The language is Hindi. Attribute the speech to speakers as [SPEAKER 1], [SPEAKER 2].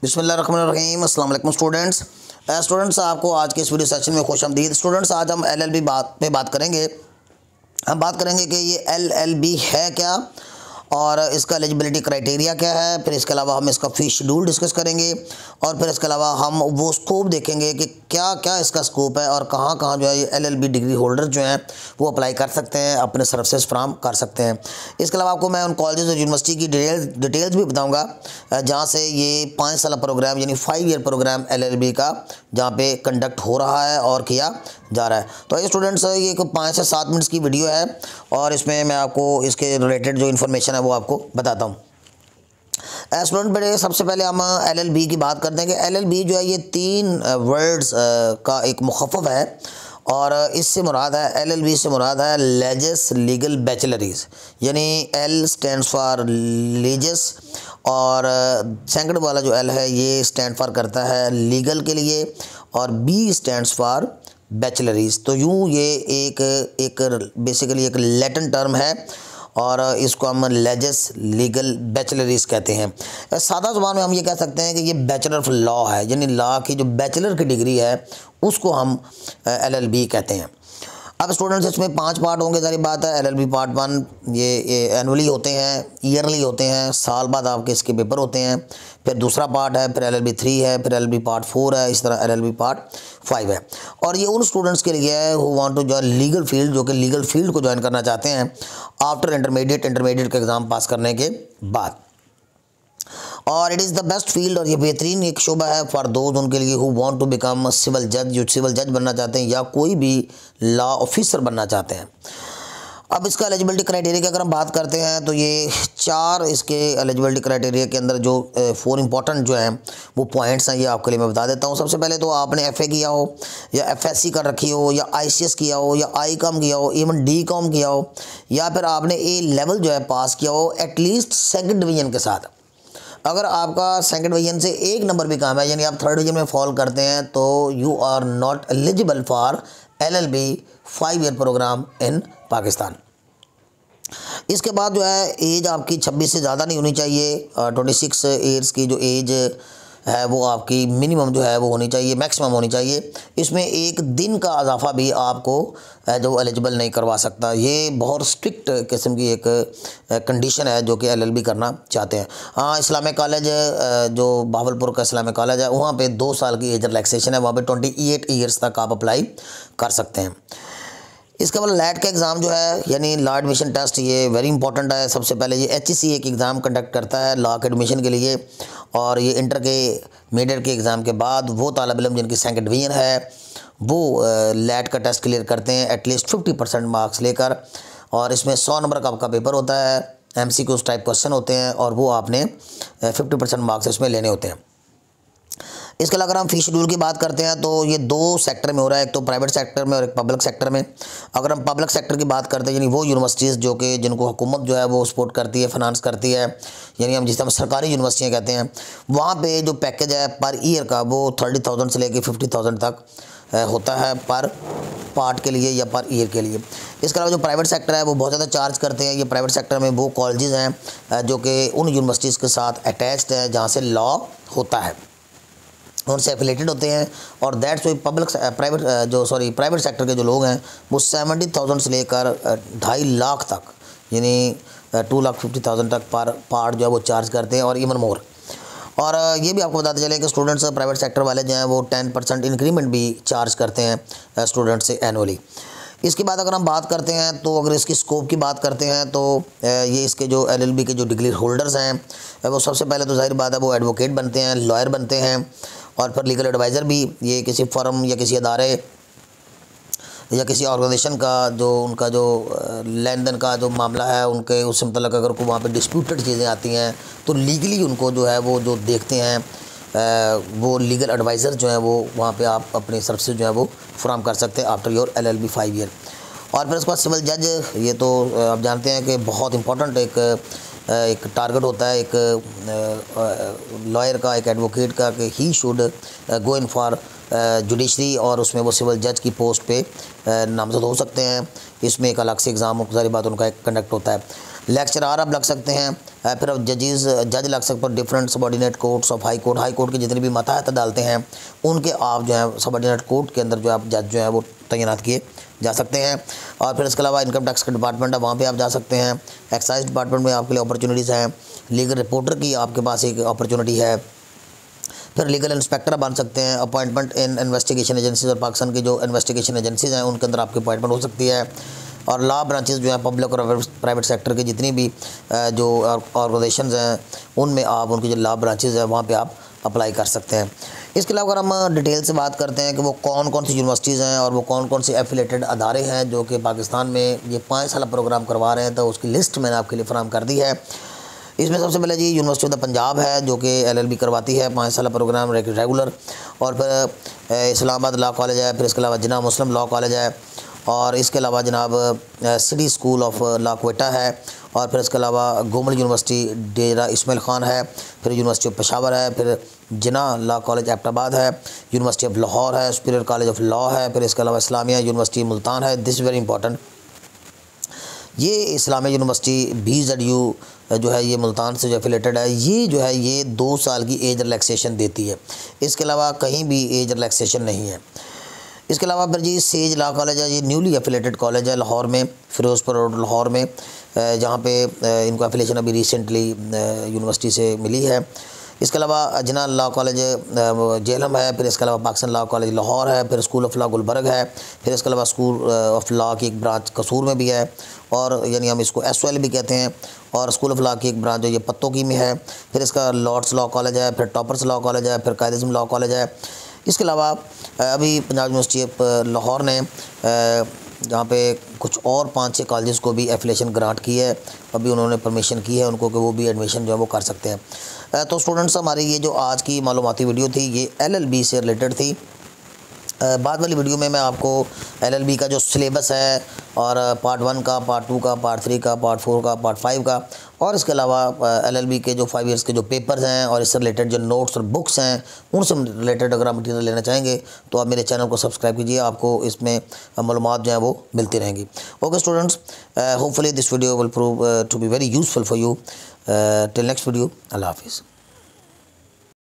[SPEAKER 1] बिस्मिल्लाहिर्रहमानिर्रहीम अस्सलाम वालेकुम स्टूडेंट्स आपको आज के इस वीडियो सेशन में खुशामदीद। स्टूडेंट्स आज हम एलएलबी बात करेंगे। हम बात करेंगे कि ये एलएलबी है क्या और इसका एलिजिबिलिटी क्राइटेरिया क्या है। फिर इसके अलावा हम इसका फ़ी शेड्यूल डिस्कस करेंगे और फिर इसके अलावा हम वो स्कोप देखेंगे कि क्या क्या इसका स्कोप है और कहाँ कहाँ जो है ये एलएलबी डिग्री होल्डर जो हैं वो अप्लाई कर सकते हैं, अपने सर्विसेज फ्राहम कर सकते हैं। इसके अलावा आपको मैं उन कॉलेजेस और यूनिवर्सिटी की डिटेल्स भी बताऊँगा जहाँ से ये 5 साल प्रोग्राम यानी 5 ईयर प्रोग्राम एलएलबी का जहाँ पे कंडक्ट हो रहा है और किया जा रहा है। तो ये स्टूडेंट्स ये 5 से 7 मिनट्स की वीडियो है और इसमें मैं आपको इसके रिलेटेड जो इन्फॉर्मेशन है वो आपको बताता हूँ। स्टूडेंट बड़े सबसे पहले हम एलएलबी की बात करते हैं कि एलएलबी जो है ये 3 वर्ड्स का एक मुखफ़फ़ है और इससे मुराद है एलएलबी से मुराद है लेजिस लीगल बैचलरीज, यानी एल स्टैंड्स फॉर लेजिस और सेकंड वाला जो एल है ये स्टैंड फॉर करता है लीगल के लिए और बी स्टैंड्स फॉर बैचलरीज। तो यूँ ये एक बेसिकली एक लैटिन टर्म है और इसको हम लेजिस लीगल बैचलरीज कहते हैं। सादा ज़ुबान में हम ये कह सकते हैं कि ये बैचलर ऑफ लॉ है, यानी लॉ की जो बैचलर की डिग्री है उसको हम एलएलबी कहते हैं। अब स्टूडेंट्स इसमें 5 पार्ट होंगे, सारी बात है। एलएलबी पार्ट 1 ये एनुअली होते हैं, ईयरली होते हैं, साल बाद आपके इसके पेपर होते हैं। फिर दूसरा पार्ट है, फिर एलएलबी 3 है, फिर एलएलबी पार्ट 4 है, इस तरह एलएलबी पार्ट 5 है। और ये उन स्टूडेंट्स के लिए है who want to join legal field, जो कि लीगल फील्ड को ज्वाइन करना चाहते हैं आफ्टर इंटरमीडिएट का एग्ज़ाम पास करने के बाद। और it is the best field और ये बेहतरीन एक शोबा है फॉर दोज उनके लिए who want to become civil जज, जो सिविल जज बनना चाहते हैं या कोई भी लॉ ऑफिसर बनना चाहते हैं। अब इसका एलिजिबिलिटी क्राइटेरिया की अगर हम बात करते हैं तो ये 4 इसके एलिजिबिलिटी क्राइटेरिया के अंदर जो 4 इंपॉर्टेंट जो हैं वो पॉइंट्स हैं, ये आपके लिए मैं बता देता हूँ। सबसे पहले तो आपने एफए किया हो या एफएससी कर रखी हो या आईसीएस किया हो या आईकॉम किया हो, इवन डीकॉम किया हो, या फिर आपने ए लेवल जो है पास किया हो एटलीस्ट 2nd डिवीज़न के साथ। अगर आपका 2nd डिवीज़न से 1 नंबर भी कम है, यानी आप 3rd डिवीज़न में फॉल करते हैं, तो you are not eligible for LLB 5 year program in Pakistan. इसके बाद जो है एज आपकी 26 से ज़्यादा नहीं होनी चाहिए। 26 ईयर्स की जो एज है वो आपकी मिनिमम जो है वो होनी चाहिए, मैक्सिमम होनी चाहिए। इसमें 1 दिन का इजाफा भी आपको जो एलिजिबल नहीं करवा सकता। ये बहुत स्ट्रिक्ट किस्म की एक कंडीशन है जो कि एलएलबी करना चाहते हैं। हाँ, इस्लामिक कॉलेज जो बहावलपुर का इस्लामिक कॉलेज है वहाँ पे 2 साल की एज रिलैक्सेशन है, वहाँ पे 28 ईयर्स तक आप अप्लाई कर सकते हैं। इसके बाद लैट का एग्ज़ाम जो है यानी लॉ एडमिशन टेस्ट, ये वेरी इंपॉर्टेंट है। सबसे पहले ये एचईसी एक एग्ज़ाम कंडक्ट करता है लॉ के एडमिशन के लिए और ये इंटर के मीडिएट के एग्ज़ाम के बाद वो तालिब इल्म जिनकी 2nd डिवीज़न है वो लैट का टेस्ट क्लियर करते हैं एटलीस्ट 50% मार्क्स लेकर। और इसमें 100 नंबर का आपका पेपर होता है, एमसीक्यूज़ टाइप क्वेश्चन होते हैं और वो आपने 50% मार्क्स इसमें लेने होते हैं। इसके अलावा अगर हम फ़ी शेड्यूल की बात करते हैं तो ये 2 सेक्टर में हो रहा है, एक तो प्राइवेट सेक्टर में और एक पब्लिक सेक्टर में। अगर हम पब्लिक सेक्टर की बात करते हैं यानी वो यूनिवर्सिटीज़ जो कि जिनको हुकूमत जो है वो सपोर्ट करती है, फाइनेंस करती है, यानी हम जिसे हम सरकारी यूनिवर्सिटियाँ कहते हैं, वहाँ पे जो पैकेज है पर ईयर का वो 30,000 से लेकर 50,000 तक होता है पर पार्ट के लिए या पर ईयर के लिए। इसके अलावा जो प्राइवेट सेक्टर है वो बहुत ज़्यादा चार्ज करते हैं। ये प्राइवेट सेक्टर में वो कॉलेजेस हैं जो कि उन यूनिवर्सिटीज़ के साथ अटैच्ड है जहाँ से लॉ होता है, उनसे एफिलेटेड होते हैं। और दैट्स वाई प्राइवेट सेक्टर के जो लोग हैं वो 70,000 से लेकर 2.5 लाख तक, यानी 2,50,000 तक पर पार्ट जो है वो चार्ज करते हैं और इवन मोर। और ये भी आपको बताते चले कि स्टूडेंट्स प्राइवेट सेक्टर वाले जो हैं वो 10% इंक्रीमेंट भी चार्ज करते हैं स्टूडेंट से एनुअली। इसके बाद अगर हम बात करते हैं तो अगर इसकी स्कोप की बात करते हैं तो ये इसके जो एलएलबी के जो डिग्री होल्डर्स हैं वो सबसे पहले तो जाहिर बात है वो एडवोकेट बनते हैं, लॉयर बनते हैं और फिर लीगल एडवाइज़र भी। ये किसी फर्म या किसी अदारे या किसी ऑर्गेनाइजेशन का जो उनका जो लेन देन का जो मामला है उनके उससे मतलब अगर कोई वहाँ पे डिस्प्यूटेड चीज़ें आती हैं तो लीगली उनको जो है वो जो देखते हैं वो लीगल एडवाइज़र जो है वो वहाँ पे आप अपनी सर्विसेज जो है वो फ्राहम कर सकते हैं आफ्टर योर एलएलबी 5 ईयर। और फिर उसके बाद सिविल जज, ये तो आप जानते हैं कि बहुत इंपॉर्टेंट एक टारगेट होता है एक लॉयर का, एक एडवोकेट का, कि he should go in for judiciary और उसमें वो सिविल जज की पोस्ट पे नामज़द हो सकते हैं। इसमें एक अलग से एग्ज़ाम सारी बात उनका कंडक्ट होता है। लेक्चरार आप लग सकते हैं, फिर आप जज लग सकते हैं, different subordinate courts of high court के जितने भी मातहत अदालतें हैं उनके आप जो है सबॉर्डिनेट कोर्ट के अंदर जो आप जज जो है वो तैनात किए जा सकते हैं। और फिर इसके अलावा इनकम टैक्स का डिपार्टमेंट है, वहाँ पे आप जा सकते हैं। एक्साइज डिपार्टमेंट में आपके लिए अपॉर्चुनिटीज़ हैं। लीगल रिपोर्टर की आपके पास एक अपॉर्चुनिटी है। फिर लीगल इंस्पेक्टर बन सकते हैं। अपॉइंटमेंट इन इन्वेस्टिगेशन एजेंसीज और पाकिस्तान की जो इन्वेस्टिगेशन एजेंसीज हैं उनके अंदर आपकी अपॉइंटमेंट हो सकती है। और लॉ ब्रांचेस जो है पब्लिक और प्राइवेट सेक्टर के जितनी भी जो ऑर्गेनाइजेशंस हैं उनमें आप उनकी जो लॉ ब्रांचेस हैं वहाँ पे आप अप्लाई कर सकते हैं। इसके अलावा अगर हम डिटेल से बात करते हैं कि वो कौन कौन सी यूनिवर्सिटीज़ हैं और वो कौन कौन से एफिलेटेड अदारे हैं जो कि पाकिस्तान में ये 5 साल प्रोग्राम करवा रहे हैं, तो उसकी लिस्ट मैंने आपके लिए फराहम कर दी है। इसमें सबसे पहले जी यूनिवर्सिटी ऑफ द पंजाब है जो कि LLB करवाती है 5 साल प्रोग्राम रेगुलर। और फिर इस्लामाबाद लॉ कॉलेज है, फिर इसके अलावा जिन्ना मुस्लिम लॉ कॉलेज है, और इसके अलावा जनाब city school of law Quetta है, और फिर इसके अलावा गोमल यूनिवर्सिटी डेरा इस्माइल ख़ान है, फिर यूनिवर्सिटी ऑफ पेशावर है, फिर जिन्ना लॉ कॉलेज एबटाबाद है, यूनिवर्सिटी ऑफ लाहौर है, सुपीरियर कॉलेज ऑफ लॉ है, फिर इसके अलावा इस्लामिया यूनिवर्सिटी मुल्तान है। दिस वेरी इंपॉर्टेंट, ये इस्लामिया यूनिवर्सिटी BZU जो है ये मुल्तान से जो एफिलेटेड है, ये जो है ये 2 साल की एज रिलैक्सेशन देती है। इसके अलावा कहीं भी एज रिलैक्सेशन नहीं है। इसके अलावा फिर जी सेज लॉ कॉलेज है, ये न्यूली एफिलेटेड कॉलेज है लाहौर में, फिरोज़पुर रोड लाहौर में, जहाँ पे इनको एफिलेशन अभी रिसेंटली यूनिवर्सिटी से मिली है। इसके अलावा जिन्ना लॉ कॉलेज जेहलम है, फिर इसके अलावा पाकिस्तान लॉ कॉलेज लाहौर है, फिर स्कूल ऑफ लॉ गुलबर्ग है, फिर इसके अलावा स्कूल ऑफ लॉ की एक ब्रांच कसूर में भी है, और यानी हम इसको SOL भी कहते हैं, और स्कूल ऑफ लॉ की एक ब्रांच जो ये पत्तोकी में है। फिर इसका लॉर्ड्स लॉ कॉलेज है, फिर टॉपर्स लॉ कॉलेज है, फिर कायद-ए-आज़म लॉ कॉलेज है। इसके अलावा अभी पंजाब यूनिवर्सिटी ऑफ लाहौर ने जहाँ पे कुछ और 5-6 कॉलेजेस को भी एफिलेशन ग्रांट की है, अभी उन्होंने परमिशन की है उनको कि वो भी एडमिशन जो है वो कर सकते हैं। तो स्टूडेंट्स हमारी ये जो आज की मालूमाती वीडियो थी ये LLB से रिलेटेड थी। बाद वाली वीडियो में मैं आपको LLB का जो सिलेबस है और पार्ट 1 का, पार्ट 2 का, पार्ट 3 का, पार्ट 4 का, पार्ट 5 का, और इसके अलावा LLB के जो 5 ईयर्स के जो पेपर्स हैं और इससे रिलेटेड जो नोट्स और बुक्स हैं उनसे रिलेटेड अगर आप मटीरियल लेना चाहेंगे तो आप मेरे चैनल को सब्सक्राइब कीजिए, आपको इसमें मालूमात जो हैं वो मिलती रहेंगी। Okay students, hopefully this video will prove to be very useful for you. Till next video, अल्लाह हाफिज़।